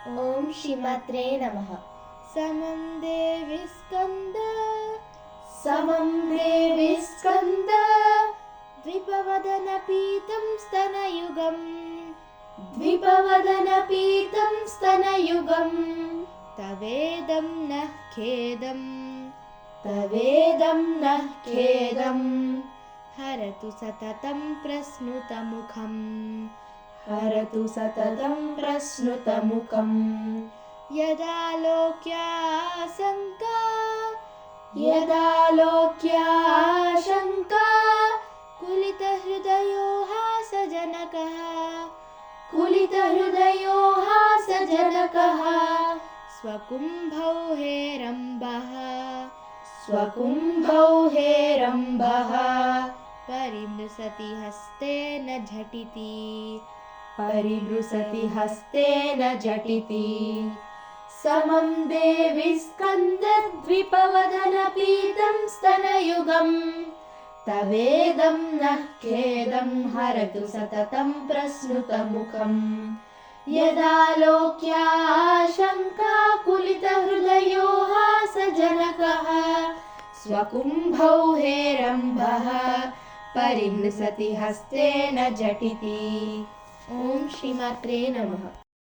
ఓం శ్రీమాత్రే నమః. సమం దేవి స్కంద సమం దేవి స్కంద ద్విపవదన పీతం స్తనయుగం ద్విపవదన పీతం స్తనయుగం తవేదం నః ఖేదం తవేదం నః ఖేదం హరతు సతతం ప్రస్నుతముఖం హరతు సతతం ప్రస్నుతముఖం యదాలోక్యాశంకా యదాలోక్యాశంకా కులితహృదయో హాసజనకః కులితహృదయో హాసజనకః స్వకుంభౌ హేరంబః స్వకుంభౌ హేరంబః పరిమృశతి హస్తేన ఝటితి పరిమృశతి హస్తేన ఝటితి సమం దేవి స్కంద ద్విపవదన పీతం స్తనయుగం తవేదం నః ఖేదం హరతు సతతం ప్రస్నుతముఖం యదాలోక్యాశంకా కులితహృదయో హాసజనకః స్వకుంభౌ హేరంబః పరిమృశతి హస్తేన ఝటితి. ఓం శ్రీమాత్రే నమః.